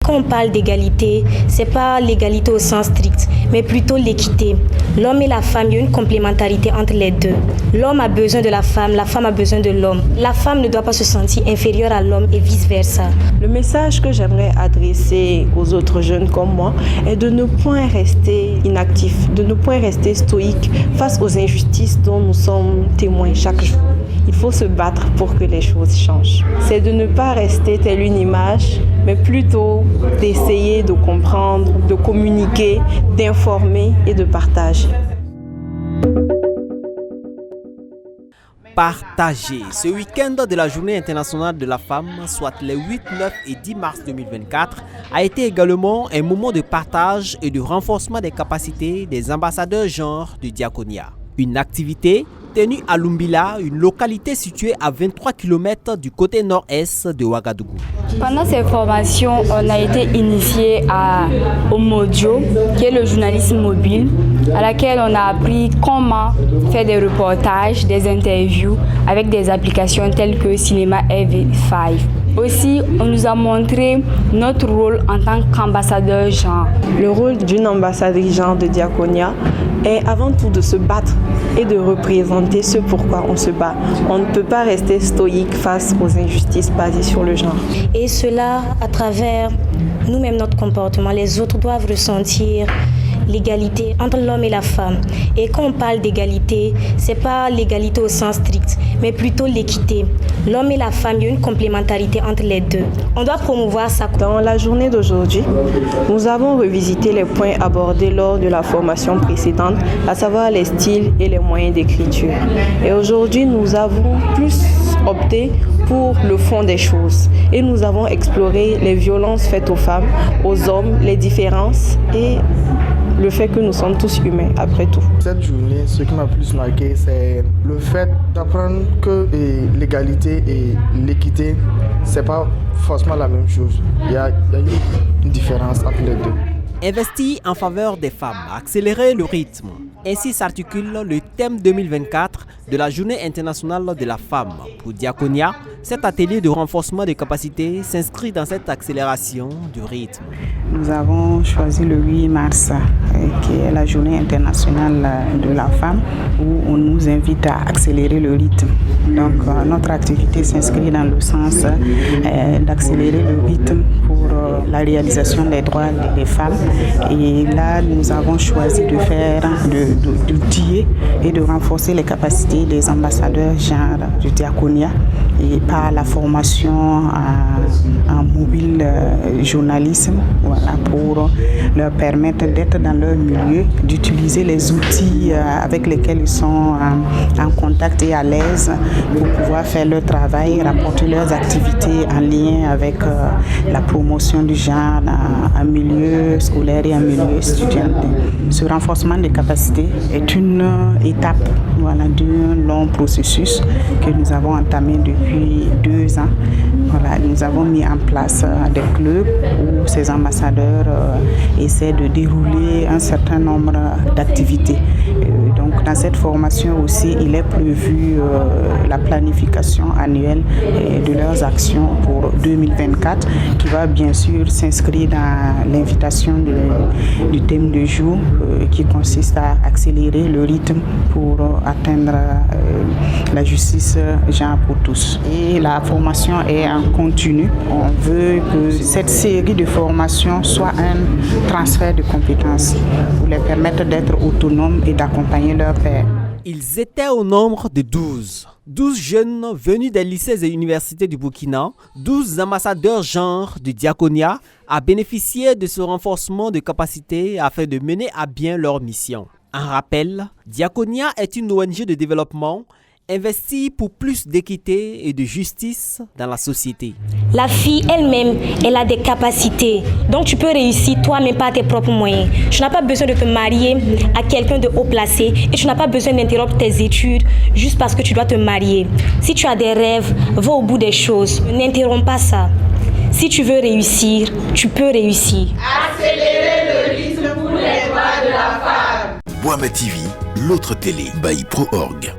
quand on parle d'égalité, c'est pas l'égalité au sens strict, mais plutôt l'équité. L'homme et la femme, il y a une complémentarité entre les deux. L'homme a besoin de la femme a besoin de l'homme. La femme ne doit pas se sentir inférieure à l'homme et vice-versa. Le message que j'aimerais adresser aux autres jeunes comme moi est de ne point rester inactifs, de ne point rester stoïques face aux injustices dont nous sommes témoins chaque jour. Il faut se battre pour que les choses changent. C'est de ne pas rester telle une image, mais plutôt d'essayer de comprendre, de communiquer, d'informer et de partager. Partager. Ce week-end de la Journée internationale de la femme, soit les 8, 9 et 10 mars 2024, a été également un moment de partage et de renforcement des capacités des ambassadeurs genre de Diakonia. Une activité tenue à Lumbila, une localité située à 23 km du côté nord-est de Ouagadougou. Pendant ces formations, on a été initié au Modio, qui est le journalisme mobile, à laquelle on a appris comment faire des reportages, des interviews avec des applications telles que Cinema EV5. Aussi, on nous a montré notre rôle en tant qu'ambassadeur genre. Le rôle d'une ambassadrice genre de Diakonia est avant tout de se battre et de représenter ce pourquoi on se bat. On ne peut pas rester stoïque face aux injustices basées sur le genre. Et cela, à travers nous-mêmes, notre comportement, les autres doivent ressentir l'égalité entre l'homme et la femme. Et quand on parle d'égalité, c'est pas l'égalité au sens strict, mais plutôt l'équité. L'homme et la femme, il y a une complémentarité entre les deux. On doit promouvoir ça. Dans la journée d'aujourd'hui, nous avons revisité les points abordés lors de la formation précédente, à savoir les styles et les moyens d'écriture. Et aujourd'hui, nous avons plus opté pour le fond des choses. Et nous avons exploré les violences faites aux femmes, aux hommes, les différences et le fait que nous sommes tous humains après tout. Cette journée, ce qui m'a plus marqué, c'est le fait d'apprendre que l'égalité et l'équité, c'est pas forcément la même chose. Il y a une différence entre les deux. Investir en faveur des femmes, accélérer le rythme. Ainsi s'articule le thème 2024 de la Journée internationale de la femme. Pour Diakonia, cet atelier de renforcement des capacités s'inscrit dans cette accélération du rythme. Nous avons choisi le 8 mars, qui est la Journée internationale de la femme, où on nous invite à accélérer le rythme. Donc notre activité s'inscrit dans le sens d'accélérer le rythme pour la réalisation des droits des femmes. Et là, nous avons choisi de faire, d'outiller et de renforcer les capacités des ambassadeurs genre du Diakonia et par la formation en mobile journalisme, voilà, pour leur permettre d'être dans leur milieu, d'utiliser les outils avec lesquels ils sont en contact et à l'aise pour pouvoir faire leur travail, rapporter leurs activités en lien avec la promotion du genre en milieu scolaire et en milieu étudiant. Ce renforcement des capacités est une étape, voilà, d'un long processus que nous avons entamé depuis 2 ans. Voilà, nous avons mis en place des clubs où ces ambassadeurs essaient de dérouler un certain nombre d'activités. Donc dans cette formation aussi, il est prévu la planification annuelle de leurs actions pour 2024 qui va bien sûr s'inscrire dans l'invitation du thème de jour qui consiste à accélérer le rythme pour atteindre la justice genre pour tous. Et la formation est en continu. On veut que cette série de formations soit un transfert de compétences pour les permettre d'être autonomes et d'accompagner leurs pairs. Ils étaient au nombre de 12. 12 jeunes venus des lycées et universités du Burkina, 12 ambassadeurs genre de Diakonia, à bénéficier de ce renforcement de capacités afin de mener à bien leur mission. En rappel, Diakonia est une ONG de développement investie pour plus d'équité et de justice dans la société. La fille elle-même, elle a des capacités. Donc tu peux réussir toi-même par tes propres moyens. Tu n'as pas besoin de te marier à quelqu'un de haut placé et tu n'as pas besoin d'interrompre tes études juste parce que tu dois te marier. Si tu as des rêves, va au bout des choses. N'interromps pas ça. Si tu veux réussir, tu peux réussir. Accélérer le rythme pour les droits de la femme. Boama TV, l'autre télé by Pro Org.